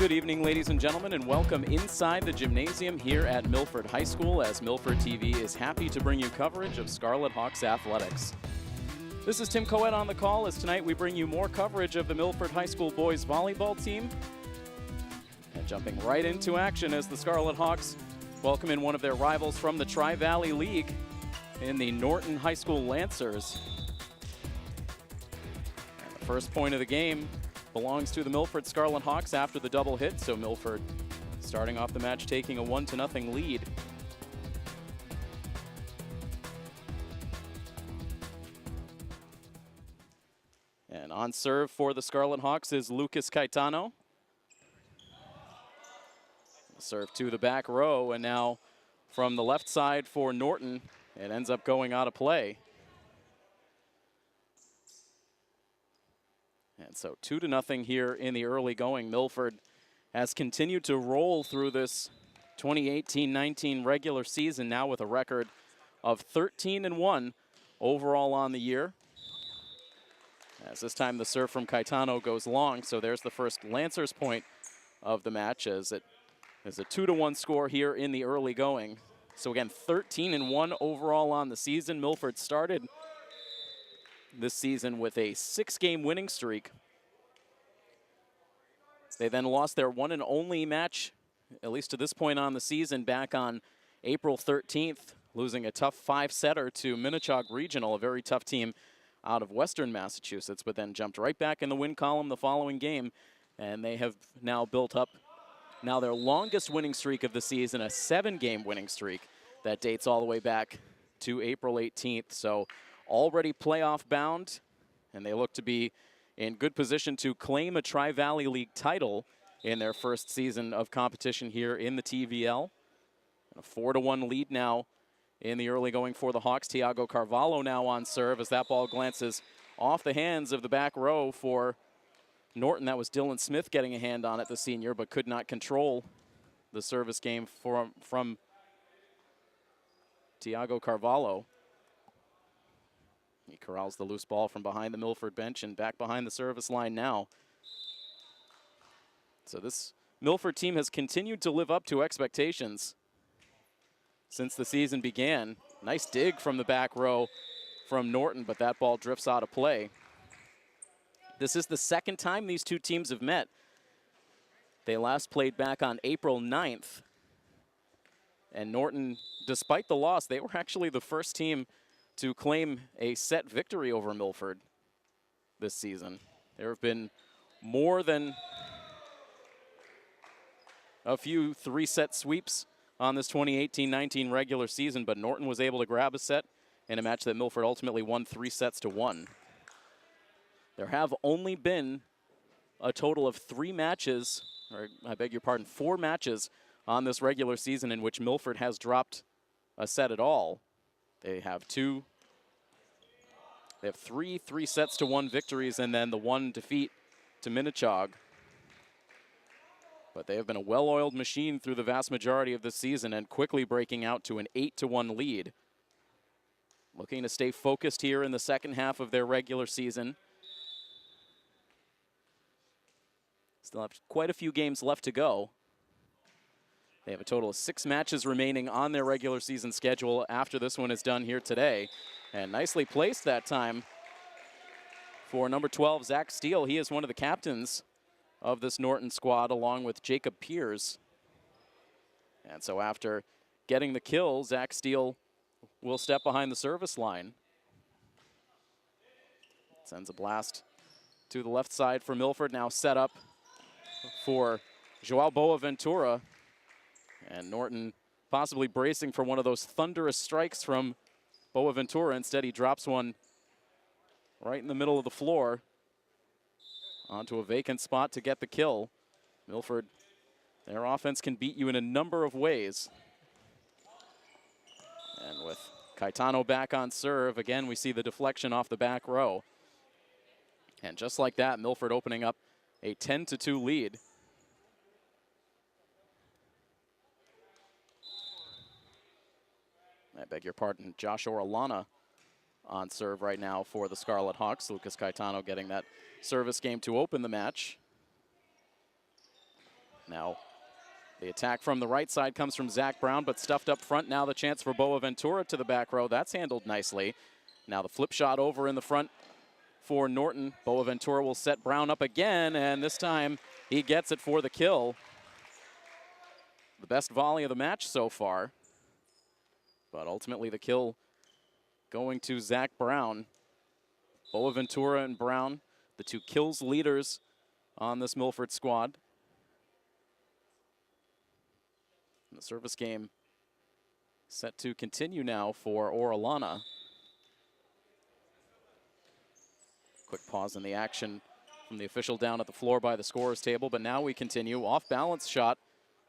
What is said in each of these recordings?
Good evening, ladies and gentlemen, and welcome inside the gymnasium here at Milford High School, as Milford TV is happy to bring you coverage of Scarlet Hawks athletics. This is Tim Coet on the call, as tonight we bring you more coverage of the Milford High School boys volleyball team. And jumping right into action as the Scarlet Hawks welcome in one of their rivals from the Tri-Valley League in the Norton High School Lancers. And the first point of the game belongs to the Milford Scarlet Hawks after the double hit, so Milford starting off the match taking a 1-0 lead. And on serve for the Scarlet Hawks is Lucas Caetano. Serve to the back row, and now from the left side for Norton, it ends up going out of play. And so 2-0 here in the early going. Milford has continued to roll through this 2018-19 regular season, now with a record of 13-1 overall on the year. As this time the serve from Caetano goes long, so there's the first Lancers point of the match, as it is a 2-1 score here in the early going. So again, 13-1 overall on the season. Milford started this season with a 6-game winning streak. They then lost their one and only match, at least to this point on the season, back on April 13th, losing a tough 5-setter to Minnechaug Regional, a very tough team out of Western Massachusetts, but then jumped right back in the win column the following game, and they have now built up their longest winning streak of the season, a 7-game winning streak that dates all the way back to April 18th. So already playoff bound, and they look to be in good position to claim a Tri-Valley League title in their first season of competition here in the TVL. And a 4-1 lead now in the early going for the Hawks. Tiago Carvalho now on serve as that ball glances off the hands of the back row for Norton. That was Dylan Smith getting a hand on it, the senior, but could not control the service game from Tiago Carvalho. He corrals the loose ball from behind the Milford bench and back behind the service line now. So this Milford team has continued to live up to expectations since the season began. Nice dig from the back row from Norton, but that ball drifts out of play. This is the second time these two teams have met. They last played back on April 9th. And Norton, despite the loss, they were actually the first team to claim a set victory over Milford this season. There have been more than a few 3-set sweeps on this 2018-19 regular season, but Norton was able to grab a set in a match that Milford ultimately won 3-1. There have only been a total of 3 matches, or I beg your pardon, 4 matches on this regular season in which Milford has dropped a set at all. They have 3 3-1 victories, and then the 1 defeat to Minnechaug. But they have been a well-oiled machine through the vast majority of this season and quickly breaking out to an 8-1 lead. Looking to stay focused here in the second half of their regular season. Still have quite a few games left to go. They have a total of 6 matches remaining on their regular season schedule after this one is done here today. And nicely placed that time for number 12, Zach Steele. He is one of the captains of this Norton squad, along with Jacob Piers. And so after getting the kill, Zach Steele will step behind the service line. Sends a blast to the left side for Milford, now set up for Joao Boaventura. And Norton possibly bracing for one of those thunderous strikes from Boaventura. Instead, he drops one right in the middle of the floor onto a vacant spot to get the kill. Milford, their offense can beat you in a number of ways. And with Caetano back on serve, again, we see the deflection off the back row. And just like that, Milford opening up a 10-2 lead. I beg your pardon, Josh Orellana on serve right now for the Scarlet Hawks. Lucas Caetano getting that service game to open the match. Now the attack from the right side comes from Zach Brown, but stuffed up front. Now the chance for Boaventura to the back row. That's handled nicely. Now the flip shot over in the front for Norton. Boaventura will set Brown up again, and this time he gets it for the kill. The best volley of the match so far. But ultimately the kill going to Zach Brown. Boaventura and Brown, the two kills leaders on this Milford squad. And the service game set to continue now for Orellana. Quick pause in the action from the official down at the floor by the scorer's table, but now we continue. Off-balance shot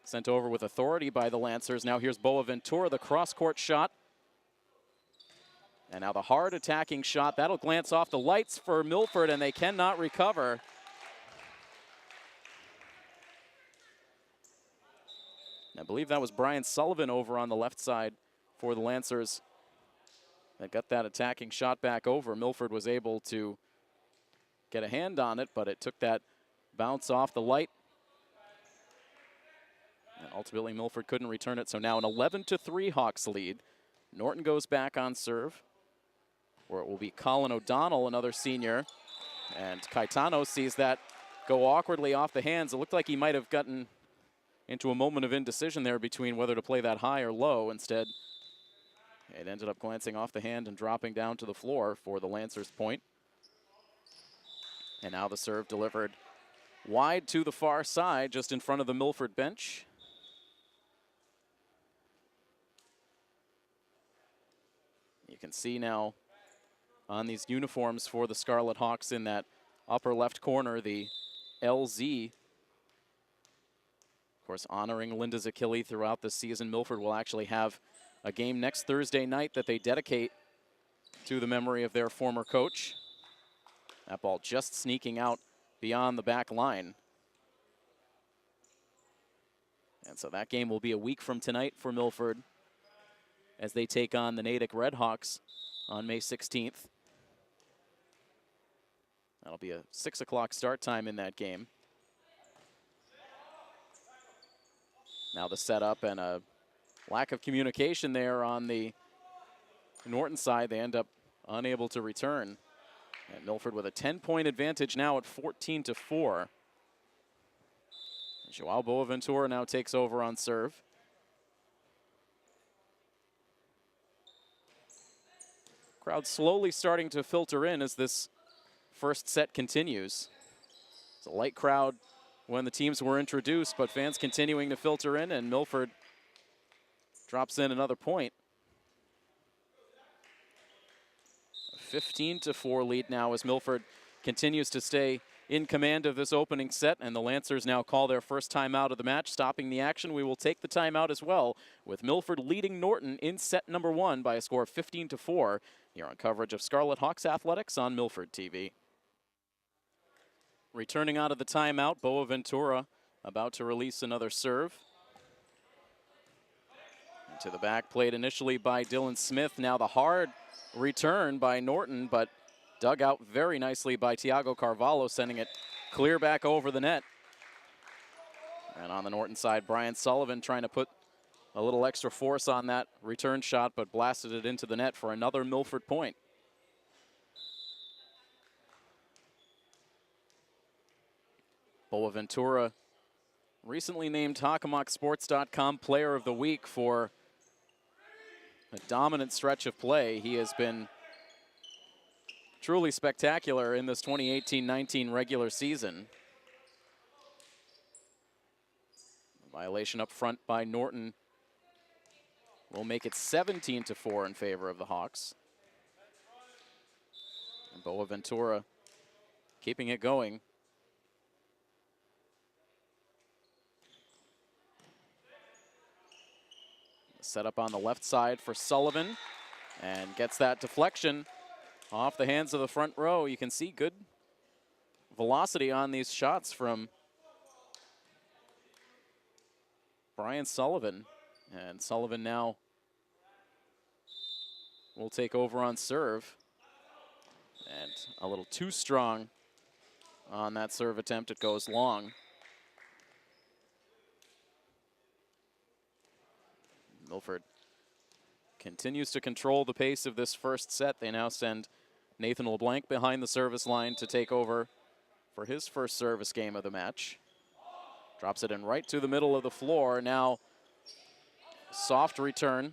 sent over with authority by the Lancers. Now here's Boaventura, the cross-court shot. And now the hard attacking shot. That'll glance off the lights for Milford, and they cannot recover. I believe that was Brian Sullivan over on the left side for the Lancers that got that attacking shot back over. Milford was able to get a hand on it, but it took that bounce off the light. And ultimately Milford couldn't return it. So now an 11-3 Hawks lead. Norton goes back on serve, where it will be Colin O'Donnell, another senior. And Caetano sees that go awkwardly off the hands. It looked like he might have gotten into a moment of indecision there between whether to play that high or low. Instead, it ended up glancing off the hand and dropping down to the floor for the Lancers point. And now the serve delivered wide to the far side, just in front of the Milford bench. You can see now on these uniforms for the Scarlet Hawks in that upper left corner, the LZ. Of course, honoring Linda Zakili throughout the season. Milford will actually have a game next Thursday night that they dedicate to the memory of their former coach. That ball just sneaking out beyond the back line. And so that game will be a week from tonight for Milford as they take on the Natick Redhawks on May 16th. That'll be a 6 o'clock start time in that game. Now the setup and a lack of communication there on the Norton side. They end up unable to return. And Milford with a 10-point advantage now at 14-4. Joao Boaventura now takes over on serve. Crowd slowly starting to filter in as this first set continues. It's a light crowd when the teams were introduced, but fans continuing to filter in, and Milford drops in another point. A 15-4 lead now as Milford continues to stay in command of this opening set, and the Lancers now call their first timeout of the match, stopping the action. We will take the timeout as well, with Milford leading Norton in set number 1 by a score of 15-4. Here on coverage of Scarlet Hawks Athletics on Milford TV. Returning out of the timeout, Boaventura about to release another serve. To the back, played initially by Dylan Smith. Now the hard return by Norton, but dug out very nicely by Tiago Carvalho, sending it clear back over the net. And on the Norton side, Brian Sullivan trying to put a little extra force on that return shot, but blasted it into the net for another Milford point. Boaventura recently named HockomockSports.com Player of the Week for a dominant stretch of play. He has been truly spectacular in this 2018-19 regular season. A violation up front by Norton will make it 17-4 in favor of the Hawks. And Boaventura keeping it going. Set up on the left side for Sullivan, and gets that deflection off the hands of the front row. You can see good velocity on these shots from Brian Sullivan. And Sullivan now will take over on serve. And a little too strong on that serve attempt. It goes long. Milford continues to control the pace of this first set. They now send Nathan LeBlanc behind the service line to take over for his first service game of the match. Drops it in right to the middle of the floor. Now, soft return.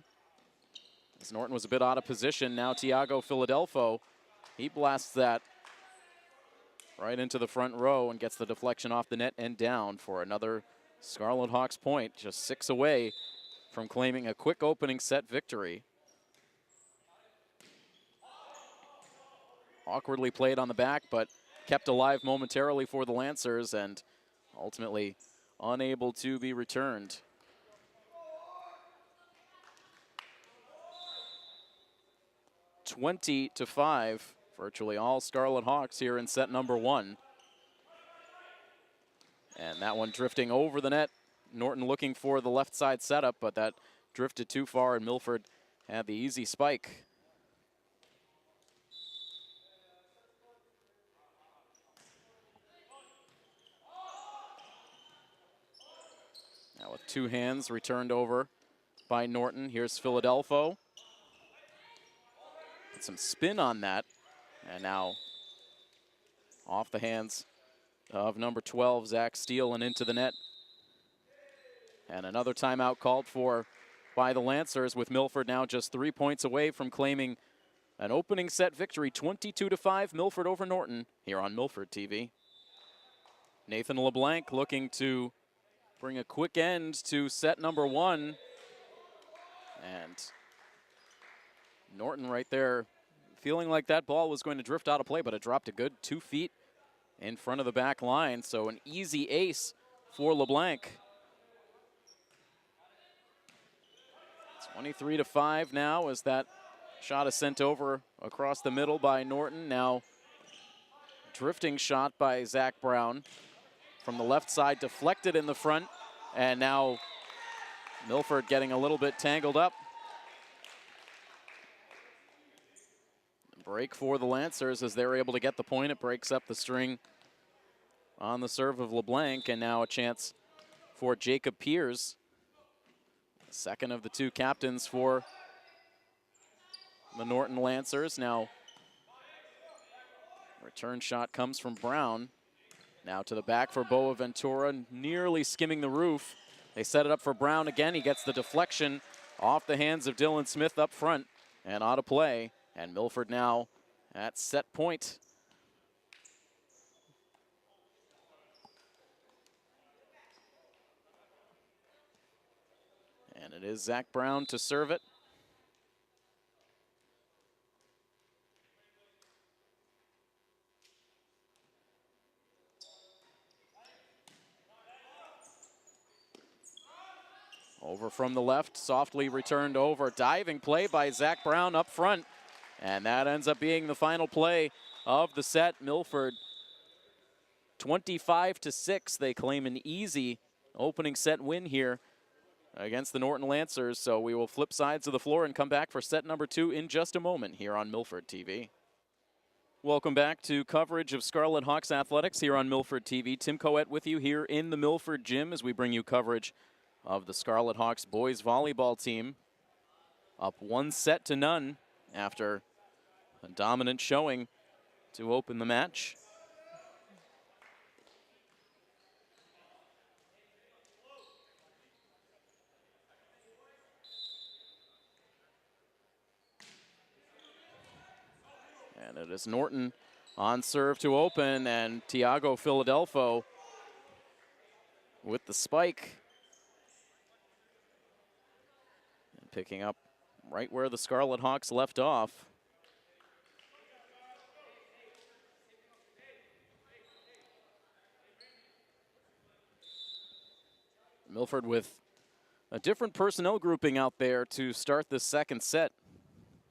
As Norton was a bit out of position. Now Tiago Philadelphio, he blasts that right into the front row and gets the deflection off the net and down for another Scarlet Hawks point. Just 6 away from claiming a quick opening set victory. Awkwardly played on the back, but kept alive momentarily for the Lancers and ultimately unable to be returned. (20-5), virtually all Scarlet Hawks here in set number 1. And that one drifting over the net. Norton looking for the left side setup, but that drifted too far and Milford had the easy spike. Now with 2 hands returned over by Norton. Here's Philadelphio. Put some spin on that. And now off the hands of number 12, Zach Steele, and into the net. And another timeout called for by the Lancers, with Milford now just 3 points away from claiming an opening set victory. 22-5, Milford over Norton here on Milford TV. Nathan LeBlanc looking to bring a quick end to set number 1. And Norton right there feeling like that ball was going to drift out of play, but it dropped a good 2 feet in front of the back line. So an easy ace for LeBlanc. 23-5 now as that shot is sent over across the middle by Norton. Now drifting shot by Zach Brown from the left side, deflected in the front. And now Milford getting a little bit tangled up. Break for the Lancers as they're able to get the point. It breaks up the string on the serve of LeBlanc, and now a chance for Jacob Piers, second of the 2 captains for the Norton Lancers. Now return shot comes from Brown. Now to the back for Boaventura, nearly skimming the roof. They set it up for Brown again. He gets the deflection off the hands of Dylan Smith up front and out of play. And Milford now at set point. And it is Zach Brown to serve it. Over from the left, softly returned over. Diving play by Zach Brown up front. And that ends up being the final play of the set. Milford 25-6. They claim an easy opening set win here against the Norton Lancers. So we will flip sides of the floor and come back for set number 2 in just a moment here on Milford TV. Welcome back to coverage of Scarlet Hawks athletics here on Milford TV. Tim Coet with you here in the Milford gym as we bring you coverage of the Scarlet Hawks boys volleyball team. Up 1-0 after a dominant showing to open the match. And it is Norton on serve to open, and Tiago Philadelphio with the spike. And picking up right where the Scarlet Hawks left off. Milford with a different personnel grouping out there to start this second set.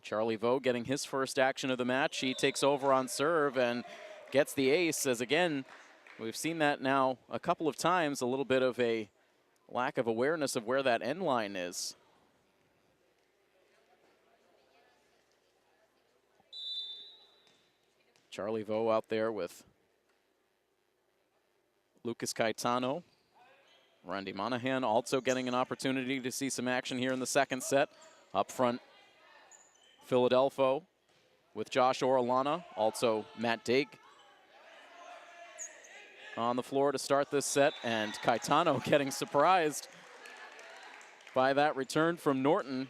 Charlie Vo getting his first action of the match. He takes over on serve and gets the ace, as again, we've seen that now a couple of times, a little bit of a lack of awareness of where that end line is. Charlie Vo out there with Lucas Caetano. Randy Monahan also getting an opportunity to see some action here in the second set. Up front, Philadelphia with Josh Orellana, also Matt Dake on the floor to start this set, and Caetano getting surprised by that return from Norton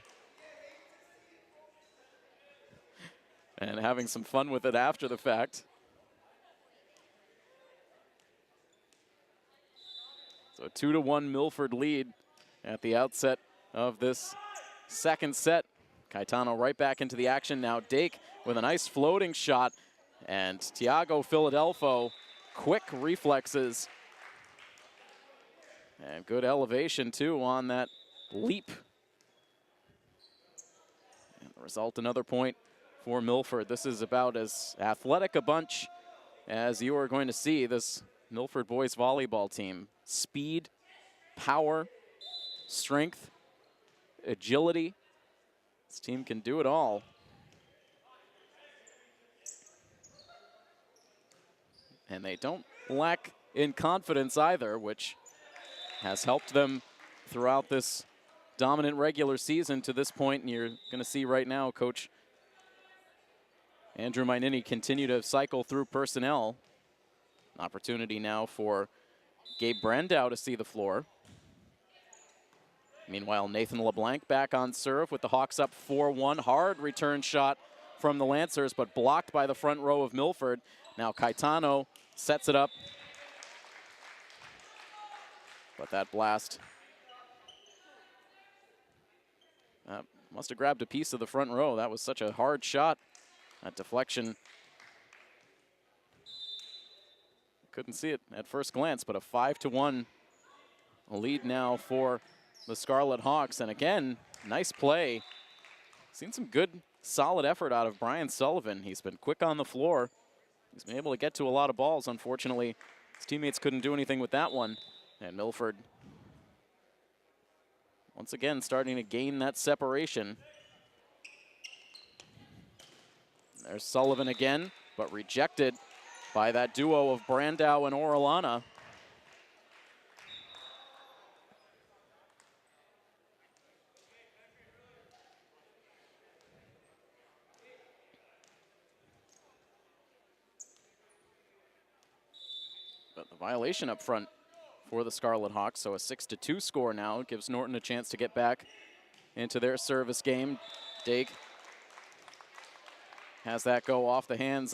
and having some fun with it after the fact. So a 2-1 Milford lead at the outset of this second set. Caetano right back into the action. Now Dake with a nice floating shot, and Thiago Philadelphia, quick reflexes and good elevation too on that leap. And the result, another point for Milford. This is about as athletic a bunch as you are going to see, this Milford boys volleyball team. Speed, power, strength, agility. This team can do it all. And they don't lack in confidence either, which has helped them throughout this dominant regular season to this point. And you're going to see right now Coach Andrew Mainini continue to cycle through personnel. An opportunity now for Gabe Brandow to see the floor. Meanwhile, Nathan LeBlanc back on serve with the Hawks up 4-1. Hard return shot from the Lancers, but blocked by the front row of Milford. Now Caetano sets it up. But that blast must have grabbed a piece of the front row. That was such a hard shot. That deflection. Couldn't see it at first glance, but a 5-1 lead now for the Scarlet Hawks. And again, nice play. Seen some good, solid effort out of Brian Sullivan. He's been quick on the floor. He's been able to get to a lot of balls. Unfortunately, his teammates couldn't do anything with that one. And Milford, once again, starting to gain that separation. There's Sullivan again, but rejected by that duo of Brandow and Orellana. But the violation up front for the Scarlet Hawks, so a 6-2 score now. It gives Norton a chance to get back into their service game. Dake has that go off the hands,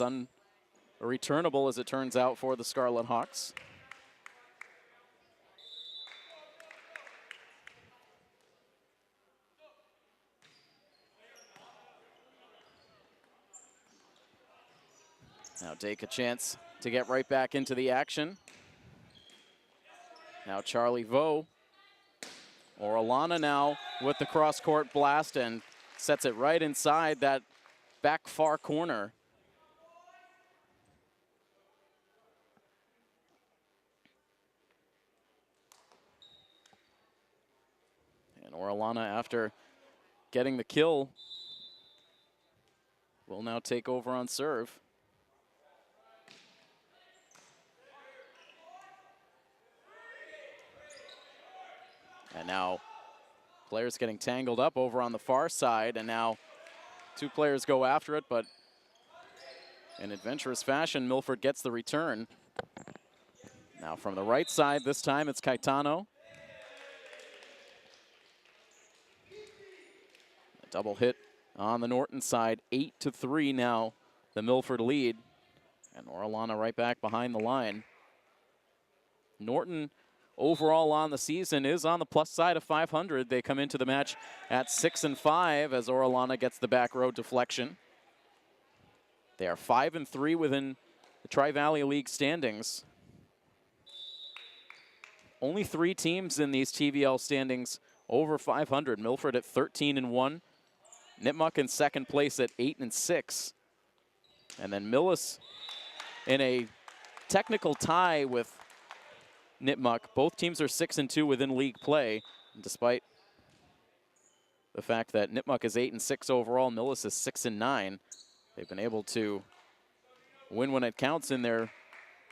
unreturnable as it turns out for the Scarlet Hawks. Now Dake a chance to get right back into the action. Now Charlie Vo. Orellana now with the cross-court blast and sets it right inside that back far corner. And Orellana, after getting the kill, will now take over on serve. And now players getting tangled up over on the far side, and now two players go after it, but in adventurous fashion, Milford gets the return. Now from the right side, this time it's Caetano. A double hit on the Norton side, 8-3 now, the Milford lead. And Orellana right back behind the line. Norton overall on the season is on the plus side of 500. They come into the match at 6-5 as Orellana gets the back row deflection. They are 5-3 within the Tri-Valley League standings. Only 3 teams in these TVL standings over 500. Milford at 13-1. Nipmuc in second place at 8-6. And then Millis in a technical tie with Nipmuc. Both teams are 6-2 within league play. And despite the fact that Nipmuc is 8-6 overall, Millis is 6-9. They've been able to win when it counts in their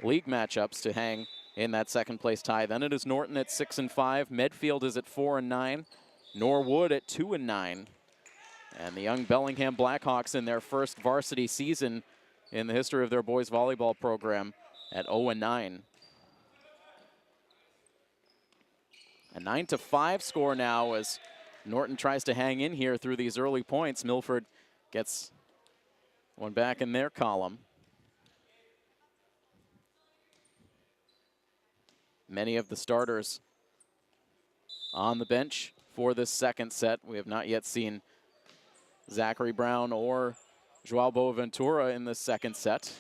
league matchups to hang in that second place tie. Then it is Norton at 6-5. Medfield is at 4-9. Norwood at 2-9. And the young Bellingham Blackhawks in their first varsity season in the history of their boys volleyball program at 0-9. A 9-5 score now as Norton tries to hang in here through these early points. Milford gets one back in their column. Many of the starters on the bench for this second set. We have not yet seen Zachary Brown or Joao Boaventura in the second set.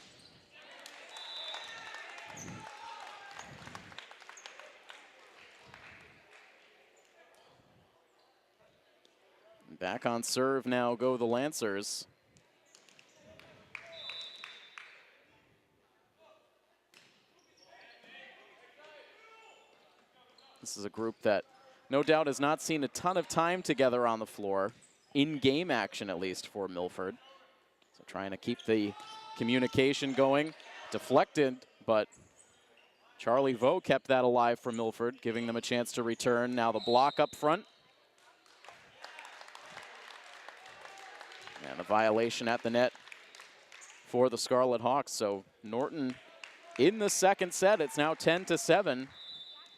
Back on serve now go the Lancers. This is a group that no doubt has not seen a ton of time together on the floor, in-game action at least for Milford. So trying to keep the communication going. Deflected, but Charlie Vo kept that alive for Milford, giving them a chance to return. Now the block up front. And a violation at the net for the Scarlet Hawks. So Norton in the second set. It's now 10-7.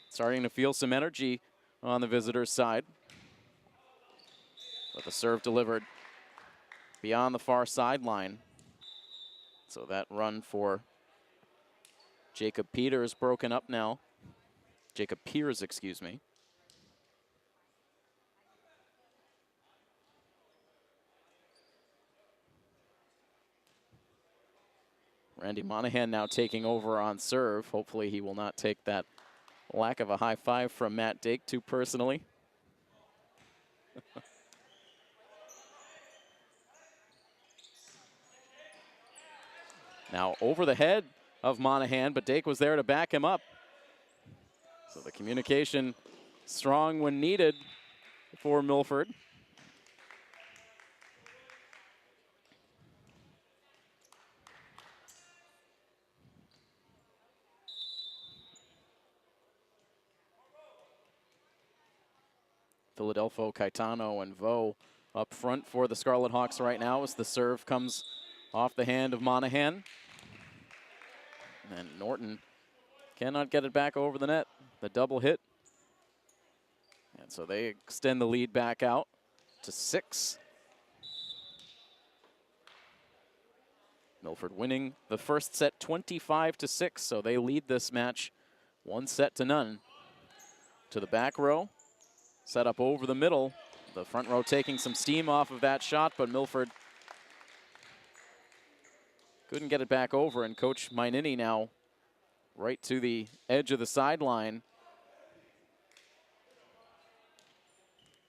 Starting to feel some energy on the visitors' side. But the serve delivered beyond the far sideline. So that run for Jacob Peters broken up now. Jacob Peers, excuse me. Randy Monahan now taking over on serve. Hopefully he will not take that lack of a high five from Matt Dake too personally. Now over the head of Monahan, but Dake was there to back him up. So the communication strong when needed for Milford. Philadelphia, Caetano, and Vo up front for the Scarlet Hawks right now as the serve comes off the hand of Monahan. And Norton cannot get it back over the net. The double hit. And so they extend the lead back out to 6. Milford winning the first set 25-6, so they lead this match 1-0. To the back row. Set up over the middle. The front row taking some steam off of that shot, but Milford couldn't get it back over, and Coach Mainini now right to the edge of the sideline.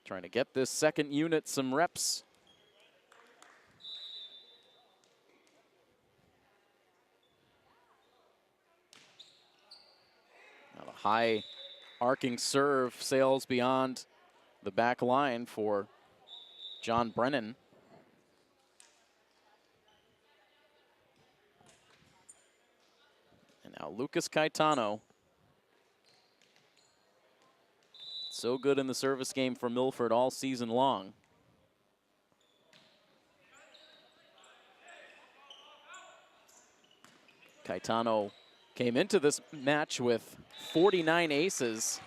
Trying to get this second unit some reps. Now the high arcing serve sails beyond the back line for John Brennan. And now Lucas Caetano. So good in the service game for Milford all season long. Caetano came into this match with 49 aces.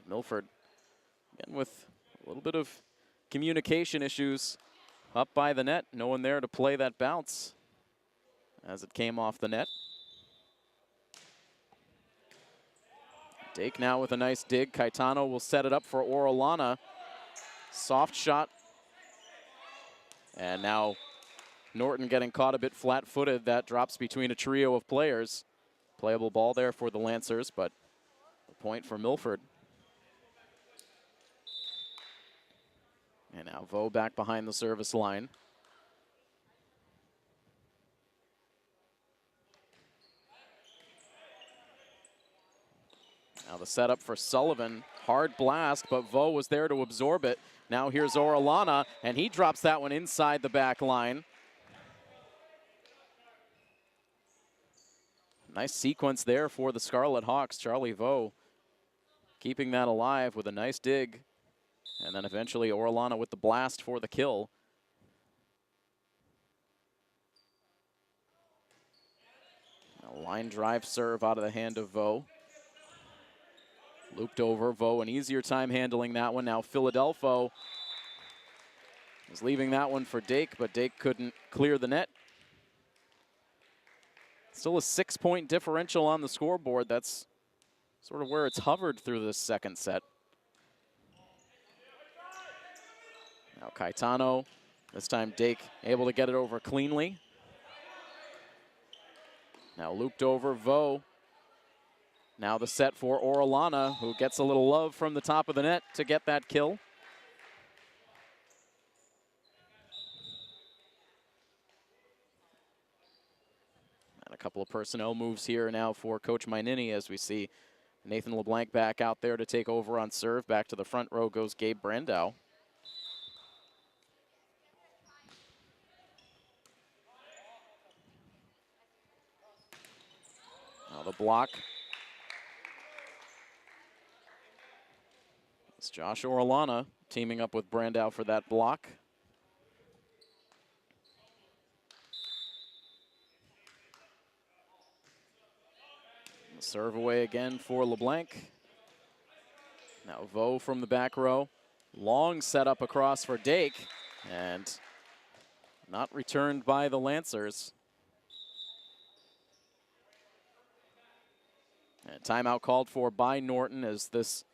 Milford, again, with a little bit of communication issues up by the net. No one there to play that bounce as it came off the net. Dake now with a nice dig. Caetano will set it up for Orellana. Soft shot. And now Norton getting caught a bit flat-footed. That drops between a trio of players. Playable ball there for the Lancers, but a point for Milford. And now Vo back behind the service line. Now the setup for Sullivan. Hard blast, but Vo was there to absorb it. Now here's Orellana, and he drops that one inside the back line. Nice sequence there for the Scarlet Hawks. Charlie Vo keeping that alive with a nice dig. And then eventually Orellana with the blast for the kill. A line drive serve out of the hand of Vo. Looped over, Vo an easier time handling that one. Now Philadelphia was leaving that one for Dake, but Dake couldn't clear the net. Still a 6-point differential on the scoreboard. That's sort of where it's hovered through this second set. Now Caetano, this time Dake able to get it over cleanly. Now looped over, Vo. Now the set for Orellana, who gets a little love from the top of the net to get that kill. And a couple of personnel moves here now for Coach Mainini as we see Nathan LeBlanc back out there to take over on serve. Back to the front row goes Gabe Brandow. Now the block. It's Josh Orellana teaming up with Brandow for that block. Serve away again for LeBlanc. Now Vo from the back row. Long setup across for Dake, and not returned by the Lancers. And timeout called for by Norton as this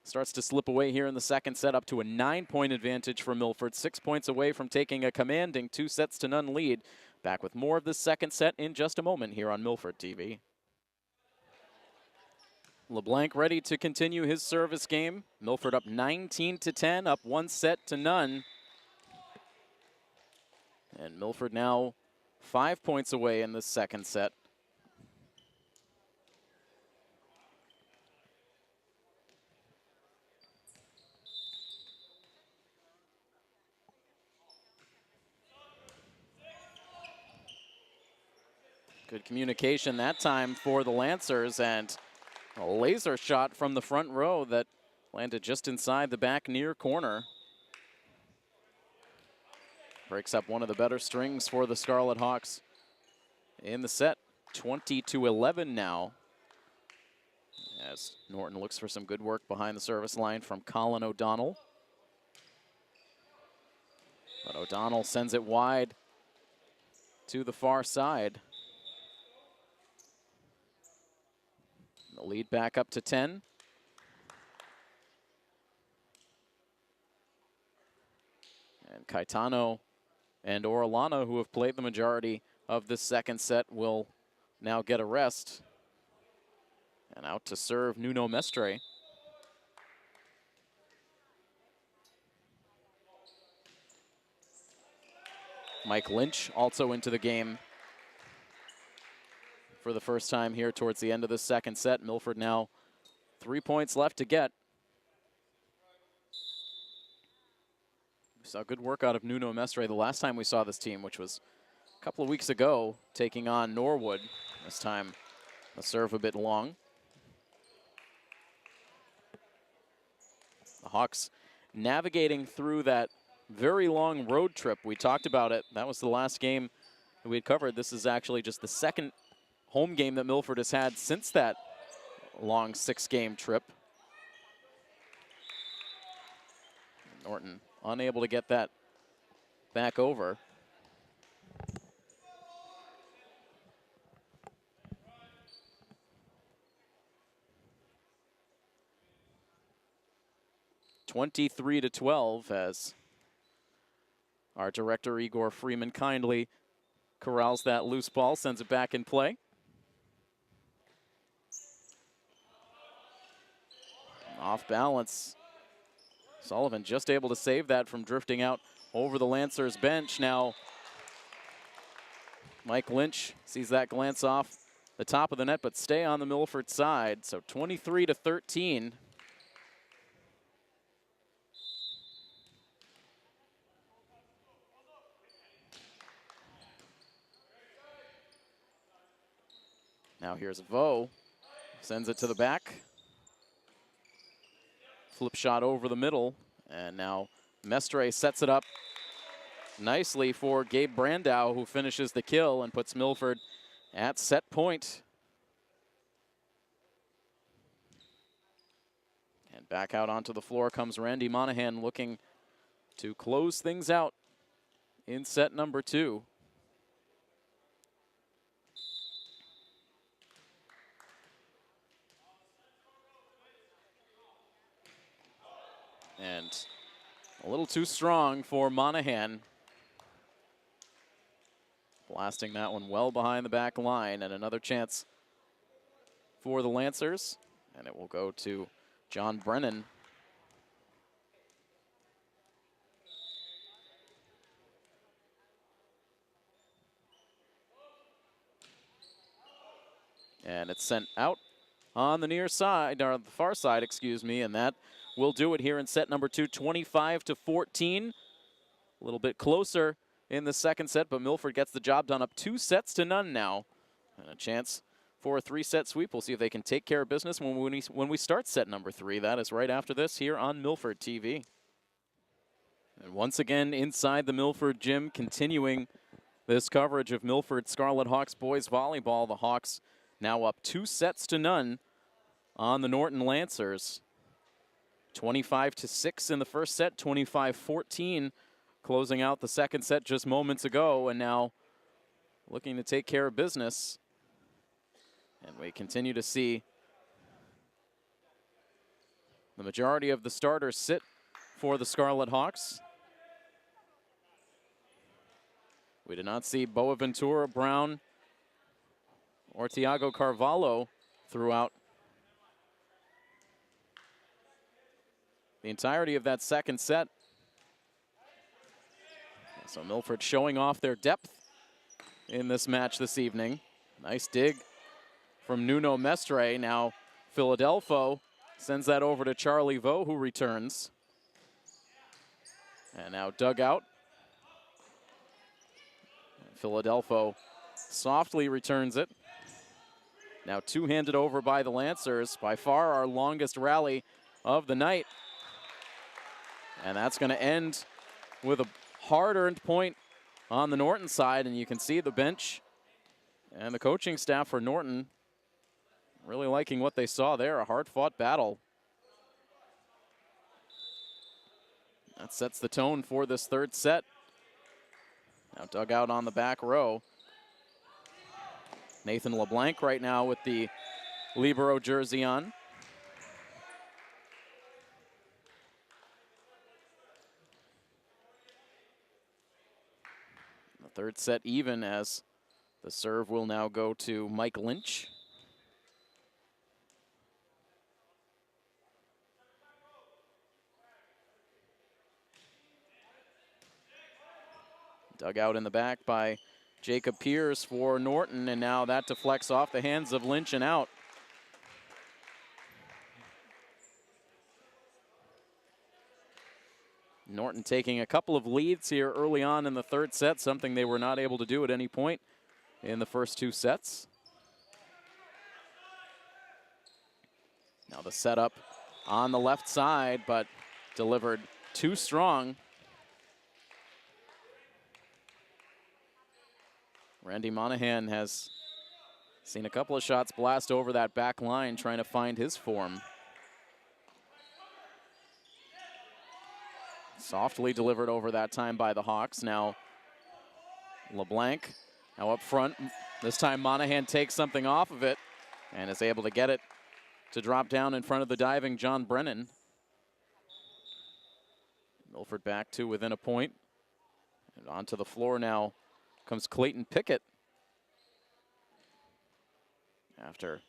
starts to slip away here in the second set, up to a 9-point advantage for Milford. 6 points away from taking a commanding 2-0 lead. Back with more of the second set in just a moment here on Milford TV. LeBlanc ready to continue his service game. Milford up 19-10, up 1-0. And Milford now 5 points away in the second set. Good communication that time for the Lancers, and a laser shot from the front row that landed just inside the back near corner. Breaks up one of the better strings for the Scarlet Hawks in the set. 20-11 now, as Norton looks for some good work behind the service line from Colin O'Donnell. But O'Donnell sends it wide to the far side. The lead back up to 10. And Caetano and Orellana, who have played the majority of this second set, will now get a rest. And out to serve Nuno Mestre. Mike Lynch also into the game for the first time here towards the end of the second set. Milford now 3 points left to get. We saw good work out of Nuno Mestre the last time we saw this team, which was a couple of weeks ago, taking on Norwood. This time a serve a bit long. The Hawks navigating through that very long road trip. We talked about it. That was the last game that we had covered. This is actually just the second home game that Milford has had since that long 6-game trip. Norton unable to get that back over. (23-12) as our director Igor Freeman kindly corrals that loose ball, sends it back in play. Off balance. Sullivan just able to save that from drifting out over the Lancers bench. Now Mike Lynch sees that glance off the top of the net, but stay on the Milford side. So 23-13. Now here's Vo. Sends it to the back. Flip shot over the middle. And now Mestre sets it up nicely for Gabe Brandow, who finishes the kill and puts Milford at set point. And back out onto the floor comes Randy Monahan, looking to close things out in set number 2. And a little too strong for Monahan. Blasting that one well behind the back line, and another chance for the Lancers. And it will go to John Brennan. And it's sent out on the near side, or the far side, excuse me, and that will do it here in set number 2, 25-14. A little bit closer in the second set, but Milford gets the job done, up 2-0 now. And a chance for a 3-set sweep. We'll see if they can take care of business when we start set number 3. That is right after this here on Milford TV. And once again inside the Milford gym, continuing this coverage of Milford Scarlet Hawks boys volleyball. The Hawks now up 2-0 on the Norton Lancers. 25-6 in the first set, 25-14 closing out the second set just moments ago, and now looking to take care of business. And we continue to see the majority of the starters sit for the Scarlet Hawks. We did not see Boaventura, Brown, or Tiago Carvalho throughout the entirety of that second set. So Milford showing off their depth in this match this evening. Nice dig from Nuno Mestre. Now Philadelphia sends that over to Charlie Vo, who returns. And now dug out. Philadelphia softly returns it. Now two-handed over by the Lancers. By far our longest rally of the night. And that's going to end with a hard-earned point on the Norton side. And you can see the bench and the coaching staff for Norton really liking what they saw there. A hard-fought battle. That sets the tone for this third set. Now dug out on the back row. Nathan LeBlanc right now with the libero jersey on. The third set even, as the serve will now go to Mike Lynch. Dug out in the back by Jacob Pierce for Norton, and now that deflects off the hands of Lynch and out. Norton taking a couple of leads here early on in the third set, something they were not able to do at any point in the first two sets. Now the setup on the left side, but delivered too strong. Randy Monahan has seen a couple of shots blast over that back line, trying to find his form. Softly delivered over that time by the Hawks. Now LeBlanc, now up front. This time Monahan takes something off of it and is able to get it to drop down in front of the diving John Brennan. Milford back to within a point. And onto the floor now comes Clayton Pickett. After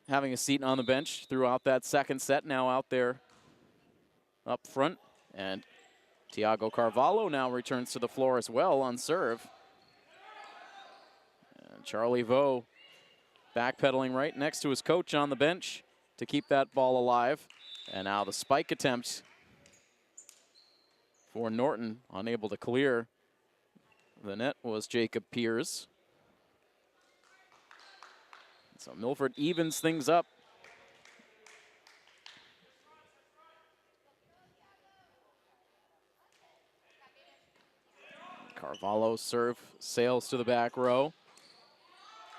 having a seat on the bench throughout that second set, now out there up front. And Tiago Carvalho now returns to the floor as well on serve. And Charlie Vo backpedaling right next to his coach on the bench to keep that ball alive. And now the spike attempt for Norton, unable to clear the net, was Jacob Pierce. So Milford evens things up. Carvalho's serve sails to the back row.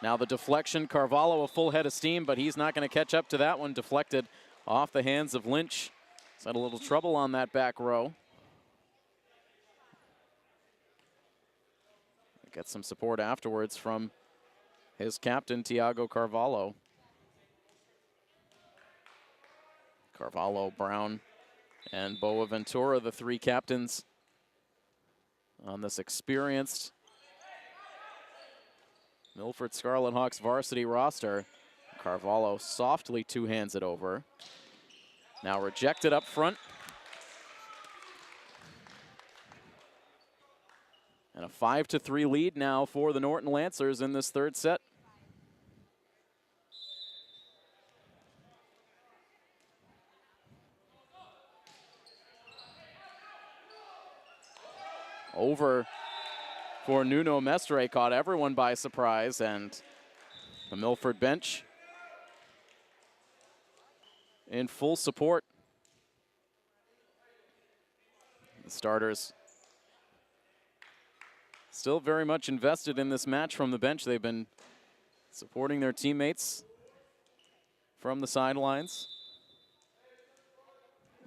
Now the deflection, Carvalho a full head of steam, but he's not going to catch up to that one. Deflected off the hands of Lynch. He's had a little trouble on that back row. Get some support afterwards from his captain, Tiago Carvalho. Carvalho, Brown, and Boaventura, the three captains on this experienced Milford Scarlet Hawks varsity roster. Carvalho softly two-hands it over. Now rejected up front. And a 5-3 lead now for the Norton Lancers in this third set. Over for Nuno Mestre, caught everyone by surprise, and the Milford bench in full support. The starters still very much invested in this match from the bench. They've been supporting their teammates from the sidelines.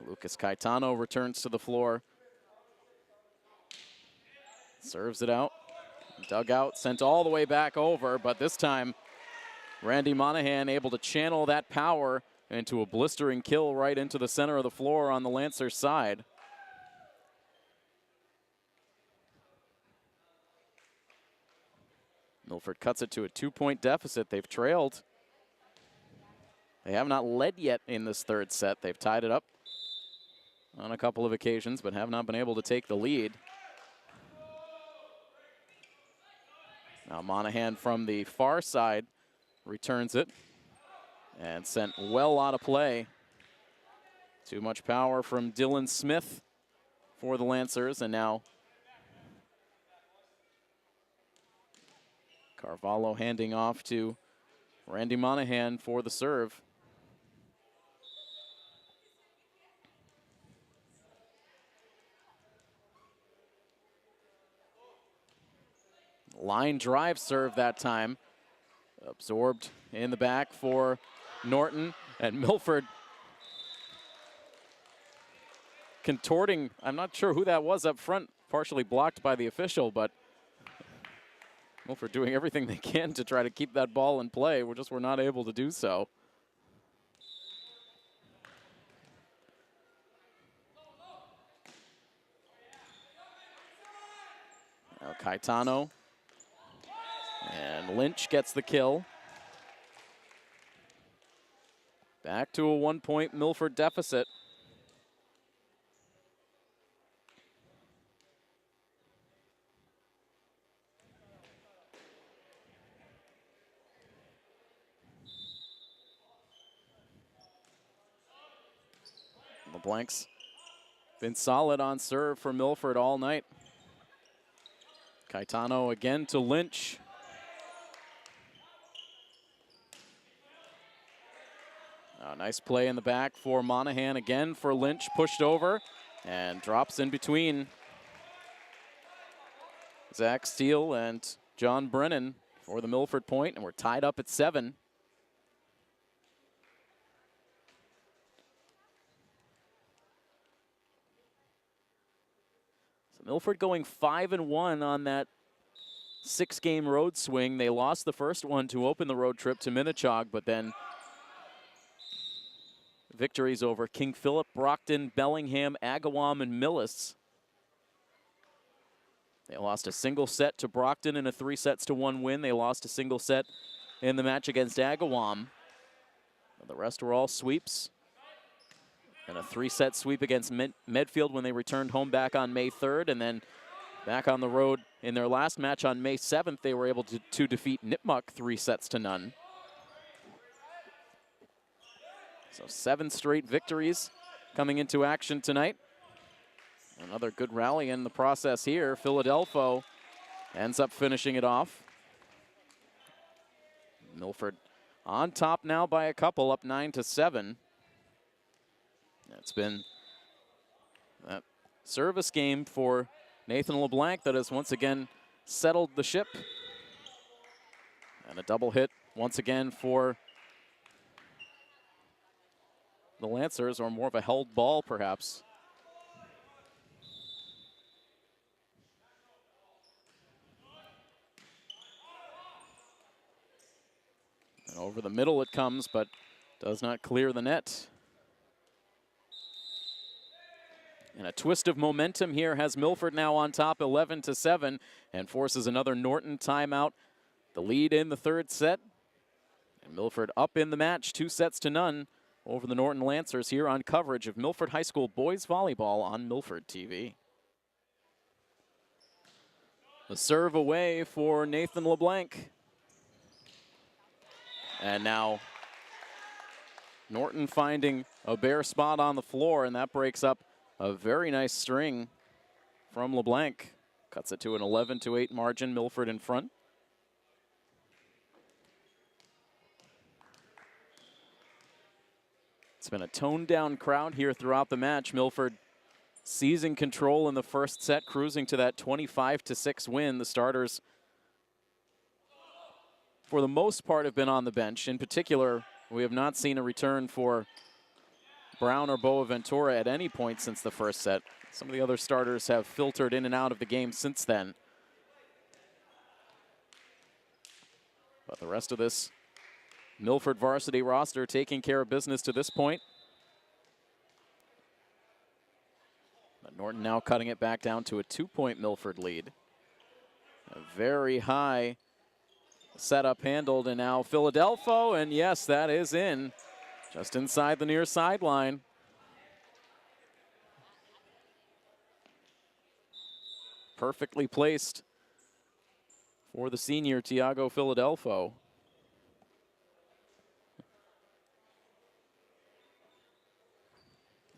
Lucas Caetano returns to the floor. Serves it out. Dug out, sent all the way back over, but this time Randy Monahan able to channel that power into a blistering kill right into the center of the floor on the Lancers side. Milford cuts it to a 2-point deficit. They've trailed. They have not led yet in this third set. They've tied it up on a couple of occasions, but have not been able to take the lead. Now Monahan from the far side returns it and sent well out of play. Too much power from Dylan Smith for the Lancers, and now Carvalho handing off to Randy Monahan for the serve. Line drive serve that time. Absorbed in the back for Norton, and Milford contorting. I'm not sure who that was up front, partially blocked by the official, but Milford doing everything they can to try to keep that ball in play. We're not able to do so. Now Caetano. And Lynch gets the kill. Back to a 1-point Milford deficit. LeBlanc's been solid on serve for Milford all night. Caetano again to Lynch. Nice play in the back for Monahan again for Lynch, pushed over and drops in between Zach Steele and John Brennan for the Milford point, and we're tied up at 7. So Milford going 5-1 on that 6-game road swing. They lost the first one to open the road trip to Minnechaug, but then victories over King Philip, Brockton, Bellingham, Agawam, and Millis. They lost a single set to Brockton in a 3-1 win. They lost a single set in the match against Agawam. The rest were all sweeps. And a 3-set sweep against Medfield when they returned home back on May 3rd. And then back on the road in their last match on May 7th, they were able to defeat Nipmuc 3-0. So 7 straight victories coming into action tonight. Another good rally in the process here. Philadelphia ends up finishing it off. Milford on top now by a couple, up 9-7. It's been that service game for Nathan LeBlanc that has once again settled the ship. And a double hit once again for the Lancers, or more of a held ball perhaps. And over the middle it comes, but does not clear the net. And a twist of momentum here has Milford now on top 11-7 and forces another Norton timeout. The lead in the third set. And Milford up in the match, 2-0 over the Norton Lancers here on coverage of Milford High School boys volleyball on Milford TV. The serve away for Nathan LeBlanc. And now Norton finding a bare spot on the floor, and that breaks up a very nice string from LeBlanc. Cuts it to an 11-8 margin, Milford in front. It's been a toned-down crowd here throughout the match. Milford seizing control in the first set, cruising to that 25-6 win. The starters, for the most part, have been on the bench. In particular, we have not seen a return for Brown or Boaventura at any point since the first set. Some of the other starters have filtered in and out of the game since then. But the rest of this Milford varsity roster taking care of business to this point. But Norton now cutting it back down to a 2-point Milford lead. A very high setup handled, and now Philadelphia, and yes, that is in. Just inside the near sideline. Perfectly placed for the senior, Tiago Philadelphia.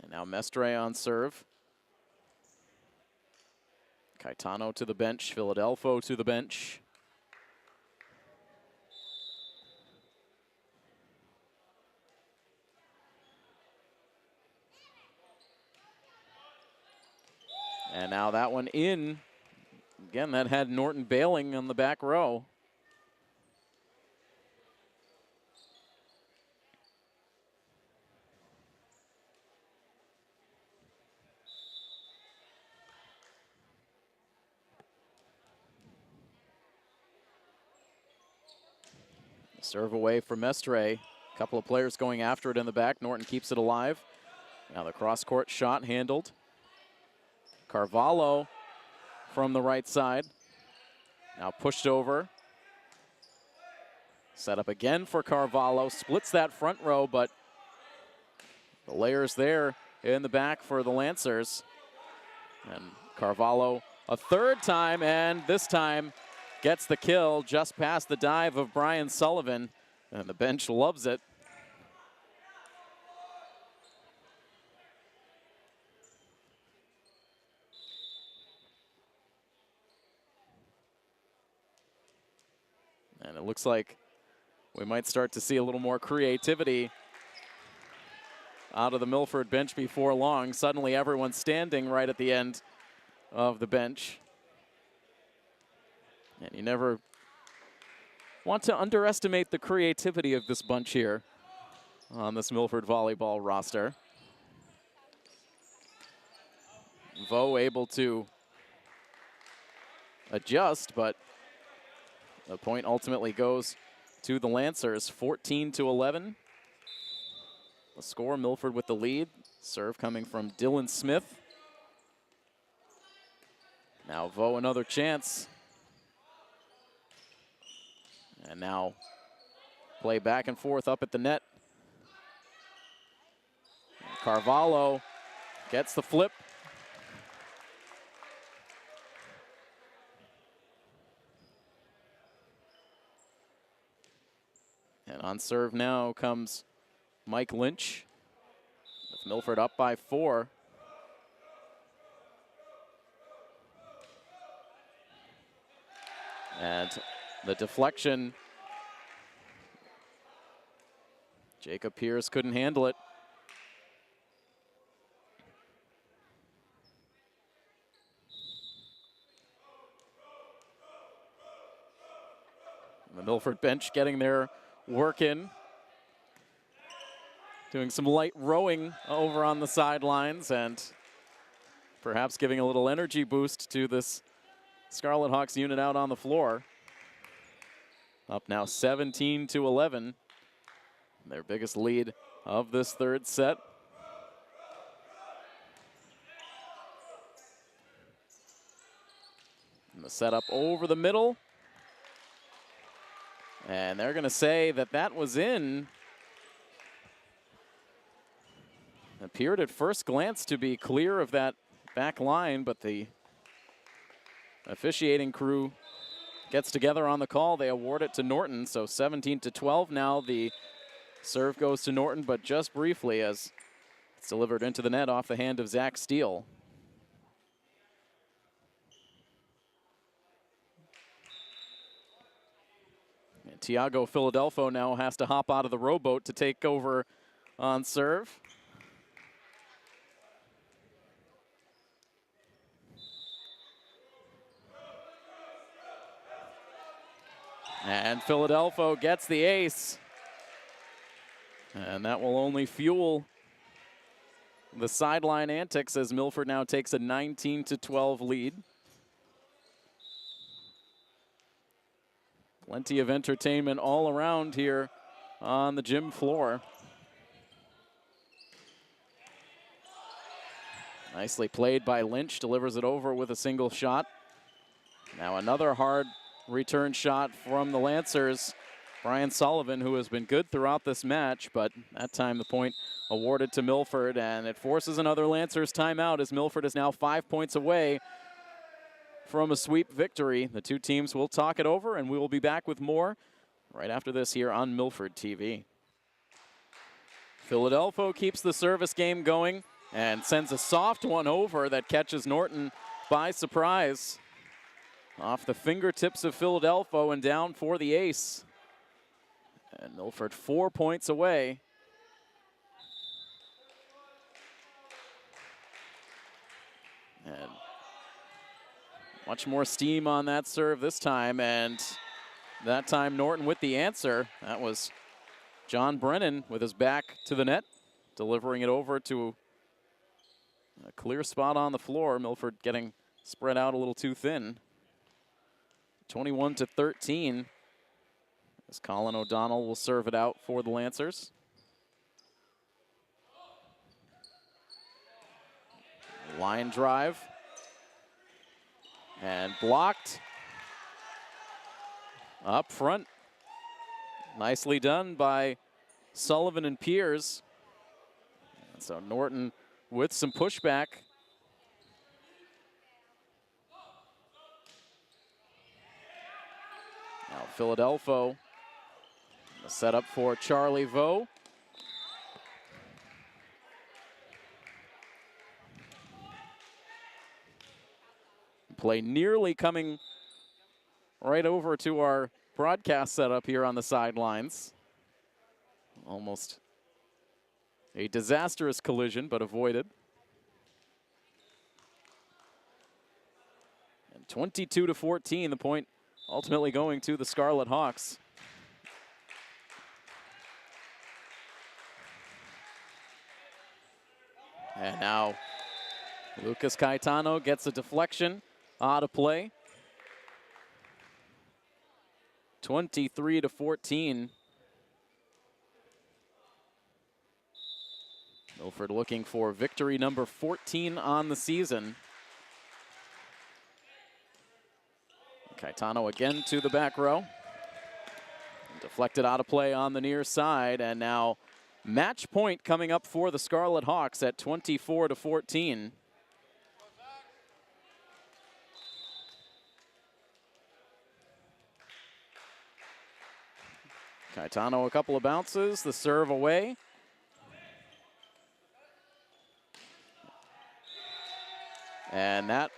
And now Mestre on serve. Caetano to the bench, Philadelphia to the bench. And now that one in. Again, that had Norton bailing on the back row. Serve away from Mestre. A couple of players going after it in the back. Norton keeps it alive. Now the cross-court shot handled. Carvalho from the right side. Now pushed over. Set up again for Carvalho. Splits that front row, but the layers there in the back for the Lancers. And Carvalho a third time, and this time gets the kill just past the dive of Brian Sullivan. And the bench loves it. And it looks like we might start to see a little more creativity out of the Milford bench before long. Suddenly everyone's standing right at the end of the bench. And you never want to underestimate the creativity of this bunch here on this Milford volleyball roster. Vo able to adjust, but the point ultimately goes to the Lancers, 14-11. The score, Milford with the lead. Serve coming from Dylan Smith. Now Vo another chance. And now play back and forth up at the net. And Carvalho gets the flip. And on serve now comes Mike Lynch, with Milford up by 4. And the deflection Jacob Pierce couldn't handle it. The Milford bench getting their work in. Doing some light rowing over on the sidelines and perhaps giving a little energy boost to this Scarlet Hawks unit out on the floor. Up now 17-11. Their biggest lead of this third set. And the setup over the middle. And they're going to say that that was in. Appeared at first glance to be clear of that back line, but the officiating crew gets together on the call. They award it to Norton, so 17-12 now. The serve goes to Norton, but just briefly as it's delivered into the net off the hand of Zach Steele. And Tiago Philadelphia now has to hop out of the rowboat to take over on serve. And Philadelphia gets the ace. And that will only fuel the sideline antics as Milford now takes a 19-12 lead. Plenty of entertainment all around here on the gym floor. Nicely played by Lynch, delivers it over with a single shot. Now another hard return shot from the Lancers. Brian Sullivan, who has been good throughout this match, but that time the point awarded to Milford, and it forces another Lancers timeout as Milford is now 5 points away from a sweep victory. The two teams will talk it over, and we will be back with more right after this here on Milford TV. Philadelphia keeps the service game going and sends a soft one over that catches Norton by surprise. Off the fingertips of Philadelphia and down for the ace. And Milford 4 points away. And much more steam on that serve this time, and that time Norton with the answer. That was John Brennan with his back to the net, delivering it over to a clear spot on the floor. Milford getting spread out a little too thin. 21-13 as Colin O'Donnell will serve it out for the Lancers. Line drive. And blocked. Up front. Nicely done by Sullivan and Piers. And so Norton with some pushback. Now Philadelphia, the setup for Charlie Vo. Play nearly coming right over to our broadcast setup here on the sidelines. Almost a disastrous collision, but avoided. And 22-14, the point ultimately going to the Scarlet Hawks. And now Lucas Caetano gets a deflection out of play. 23-14. Milford looking for victory number 14 on the season. Caetano again to the back row. Deflected out of play on the near side, and now match point coming up for the Scarlet Hawks at 24-14. Caetano a couple of bounces, the serve away. And that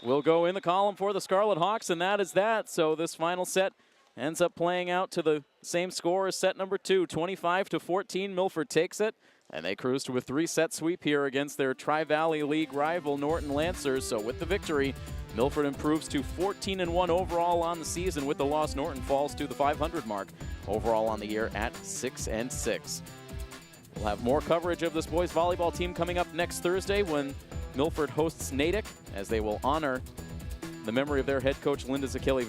will go in the column for the Scarlet Hawks, and that is that. So this final set ends up playing out to the same score as set number 2, 25-14. Milford takes it, and they cruise to a 3-set sweep here against their Tri-Valley League rival Norton Lancers. So with the victory, Milford improves to 14-1 overall on the season. With the loss, Norton falls to the 500 mark overall on the year at 6-6. We'll have more coverage of this boys volleyball team coming up next Thursday when Milford hosts Natick, as they will honor the memory of their head coach, Linda Zakili.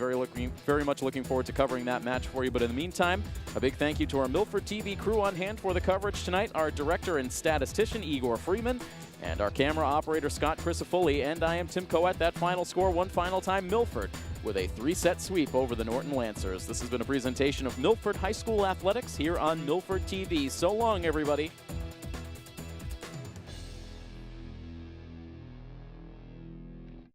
Very much looking forward to covering that match for you. But in the meantime, a big thank you to our Milford TV crew on hand for the coverage tonight, our director and statistician, Igor Freeman, and our camera operator, Scott Crisafulli. And I am Tim Coet. That final score, one final time, Milford with a 3-set sweep over the Norton Lancers. This has been a presentation of Milford High School Athletics here on Milford TV. So long, everybody.